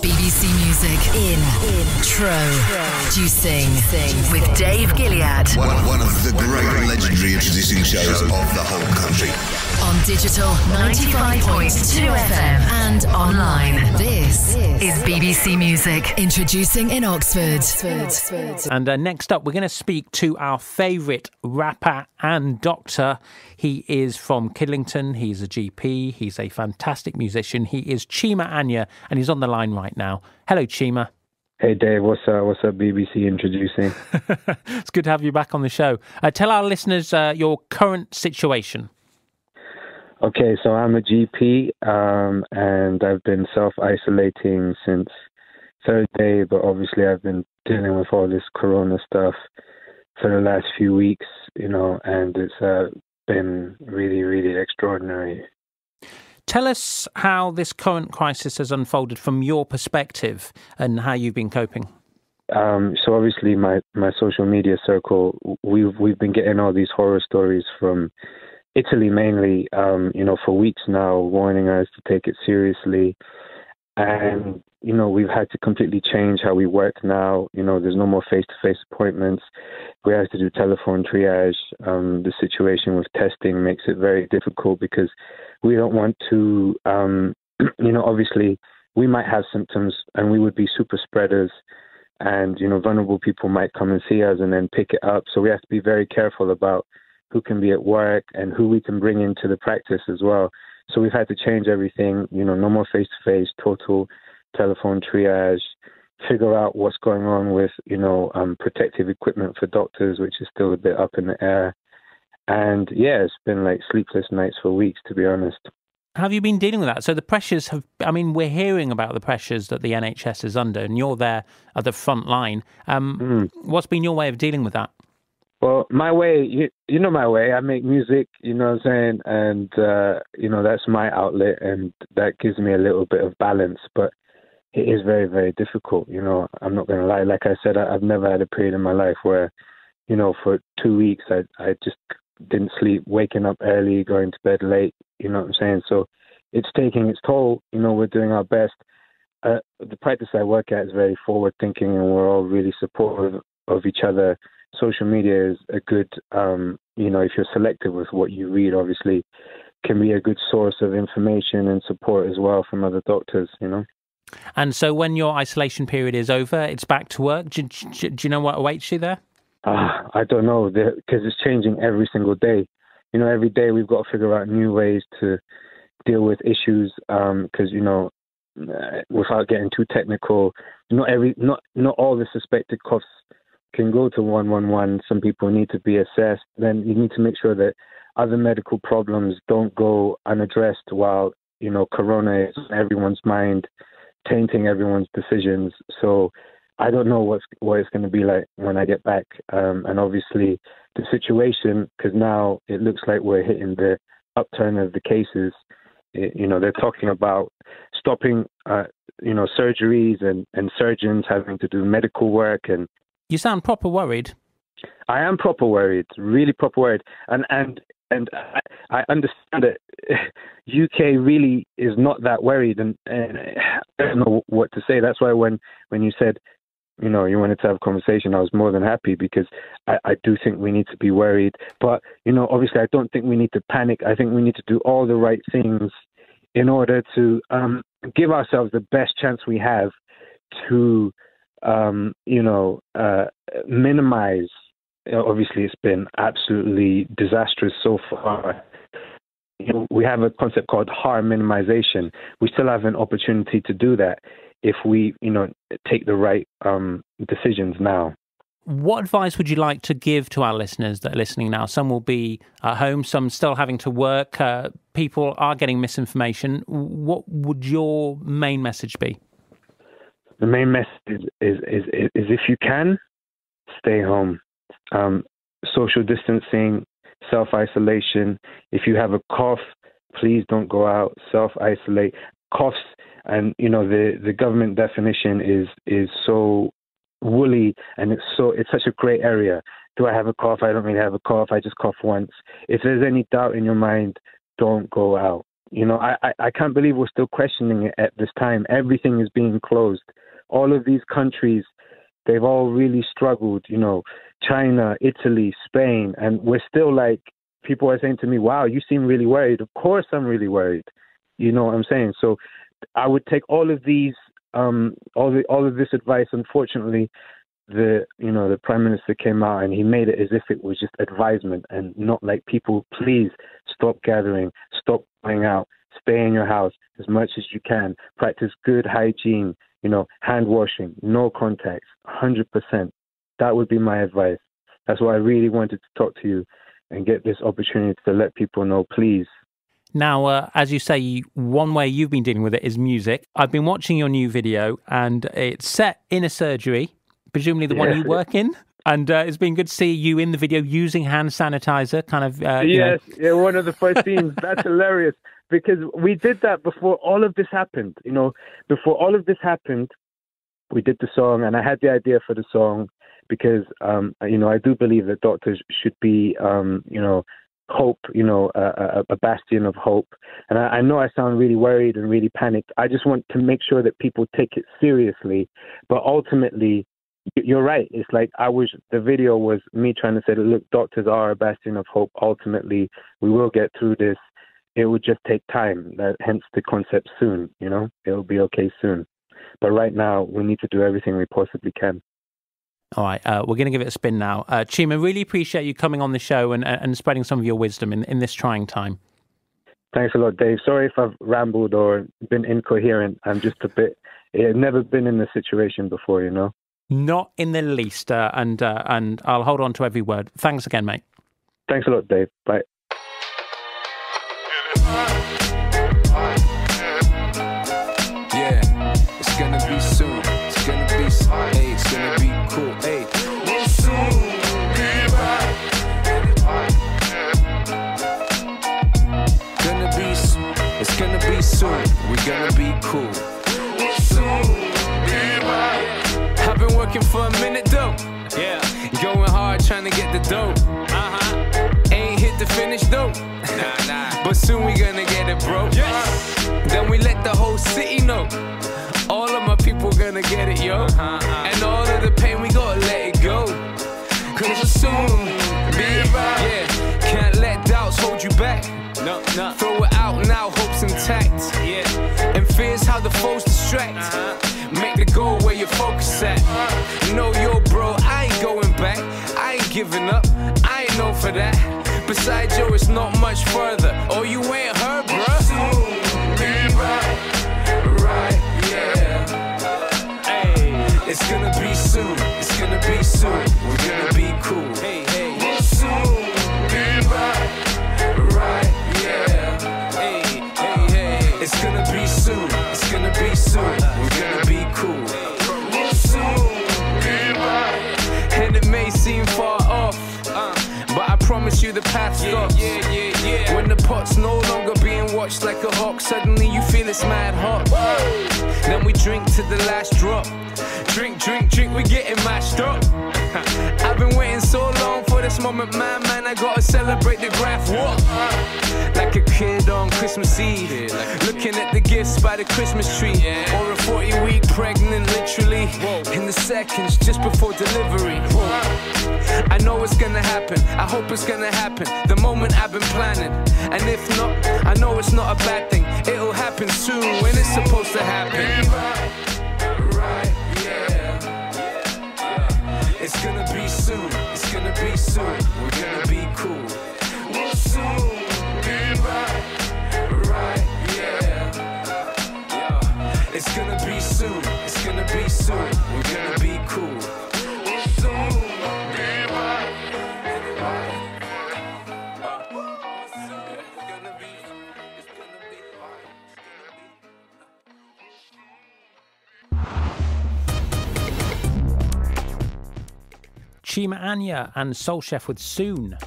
BBC Music Introducing with Dave Gilead. One of the great legendary introducing shows of the whole country. On digital 95.2 FM and online. This is BBC Music Introducing in Oxford. And next up, we're going to speak to our favourite rapper and doctor. He is from Kidlington. He's a GP. He's a fantastic musician. He is Chima Anya, and he's on the line right now. Hello, Chima. Hey, Dave. What's up, BBC Introducing? It's good to have you back on the show. Tell our listeners your current situation. Okay, so I'm a GP, and I've been self-isolating since Thursday, but obviously I've been dealing with all this corona stuff for the last few weeks, and it's been really, really extraordinary. Tell us how this current crisis has unfolded from your perspective and how you've been coping. So obviously my social media circle, we've been getting all these horror stories from Italy mainly, for weeks now, warning us to take it seriously. And, we've had to completely change how we work now. There's no more face-to-face appointments. We have to do telephone triage. The situation with testing makes it very difficult because we don't want to, obviously we might have symptoms and we would be super spreaders and, vulnerable people might come and see us and then pick it up. So we have to be very careful about who can be at work and who we can bring into the practice as well. So we've had to change everything, no more face-to-face, total telephone triage, figure out what's going on with, protective equipment for doctors, which is still a bit up in the air. And yeah, it's been like sleepless nights for weeks, to be honest. How have you been dealing with that? So the pressures we're hearing about the pressures that the NHS is under, and you're there at the front line. What's been your way of dealing with that? Well, my way, you know my way. I make music, you know what I'm saying? And, that's my outlet, and that gives me a little bit of balance. But it is very, very difficult, I'm not going to lie. Like I said, I've never had a period in my life where, for 2 weeks, I just didn't sleep, waking up early, going to bed late, you know what I'm saying? So it's taking its toll. We're doing our best. The practice I work at is very forward-thinking, and we're all really supportive of each other. Social media is a good, if you're selective with what you read, obviously, can be a good source of information and support as well from other doctors, And so when your isolation period is over, it's back to work. Do you know what awaits you there? I don't know, because it's changing every single day. Every day we've got to figure out new ways to deal with issues because, without getting too technical, not all the suspected coughs can go to 111. Some people need to be assessed. Then you need to make sure that other medical problems don't go unaddressed while, corona is on everyone's mind, tainting everyone's decisions. So I don't know what it's going to be like when I get back. And obviously the situation, because now it looks like we're hitting the upturn of the cases. They're talking about stopping, surgeries and surgeons having to do medical work. And you sound proper worried. I am proper worried, really proper worried. And I understand that UK really is not that worried, and I don't know what to say. That's why when you said, you wanted to have a conversation, I was more than happy, because I do think we need to be worried. But, obviously I don't think we need to panic. I think we need to do all the right things in order to give ourselves the best chance we have to, minimize. Obviously, it's been absolutely disastrous so far. We have a concept called harm minimization. We still have an opportunity to do that if we, take the right decisions now. What advice would you like to give to our listeners that are listening now? Some will be at home, some still having to work. People are getting misinformation. What would your main message be? The main message is if you can, stay home. Social distancing, self-isolation. If you have a cough, please don't go out. Self-isolate. Coughs, and the government definition is so woolly, and it's such a grey area. Do I have a cough? I don't really have a cough. I just cough once. If there's any doubt in your mind, don't go out. I can't believe we're still questioning it at this time. Everything is being closed. All of these countries, they've all really struggled, China, Italy, Spain, and we're still like, people are saying to me, wow, you seem really worried. Of course I'm really worried. You know what I'm saying? So I would take all of these, all of this advice. Unfortunately, the Prime Minister came out and he made it as if it was just advisement and not like, people, please stop gathering, stop going out, stay in your house as much as you can, practice good hygiene, hand washing, no contacts, 100%. That would be my advice. That's why I really wanted to talk to you and get this opportunity to let people know, please. Now, as you say, one way you've been dealing with it is music. I've been watching your new video and it's set in a surgery, presumably the one you work in. And it's been good to see you in the video using hand sanitizer, kind of. Yes, yeah, one of the first scenes. That's hilarious because we did that before all of this happened. Before all of this happened, we did the song, and I had the idea for the song because, I do believe that doctors should be, hope, a bastion of hope. And I know I sound really worried and really panicked. I just want to make sure that people take it seriously. But ultimately, you're right. It's like the video was me trying to say that, look, doctors are a bastion of hope. Ultimately, we will get through this. It would just take time. Hence the concept soon, it'll be okay soon. But right now, we need to do everything we possibly can. All right, we're going to give it a spin now. Chima, really appreciate you coming on the show and spreading some of your wisdom in this trying time. Thanks a lot, Dave. Sorry if I've rambled or been incoherent. I'm just I've never been in this situation before, Not in the least, and I'll hold on to every word. Thanks again, mate. Thanks a lot, Dave. Bye. Yeah, it's gonna be soon. It's gonna be, hey, it's gonna be cool. Hey, we'll soon be back. It's gonna be soon. We're gonna be cool. We'll soon be back. I've been working for a minute though. Yeah, going hard trying to get the dough. Ain't hit the finish though. Nah. But soon we gonna get it, bro. Yes. Then we let the whole city know. All of my people gonna get it, yo. And all of the pain, we gotta let it go. Cause we'll soon be back. Yeah, can't let doubts hold you back. No. Throw it out now, hopes intact. Yeah, and fears how the foes distract. Make the goal where your focus at. Know your bro, I ain't going back. I ain't giving up, I ain't known for that. Besides, yo, it's not much further. Oh, you ain't heard, bruh. Soon be right, yeah. Hey, it's gonna be soon. It's gonna be soon. We're gonna be cool. Hey, we'll soon be right, yeah. Hey, it's gonna be soon. It's gonna be soon. We're gonna be cool. We'll soon be right. And it may seem far off, but I promise you the path stops. Yeah. When the pot's no longer being watched like a hawk, suddenly you feel it's mad hot. Then we drink to the last drop. Drink, we getting mashed up. I've been waiting so long for this moment, man, I gotta celebrate the graph walk. Like a kid on Christmas Eve, looking at the gifts by the Christmas tree. Or a 40-week pregnant, literally, in the seconds just before delivery. I know it's gonna happen, I hope it's gonna happen, the moment I've been planning. And if not, I know it's not a bad thing. It'll happen soon when it's supposed to happen. Right, yeah. It's gonna be soon, it's gonna be soon. We're gonna be cool. We'll soon be right, yeah. It's gonna be soon, it's gonna be soon. We're gonna be cool. We'll soon be right. Chima Anya and Soul Chef with Soon.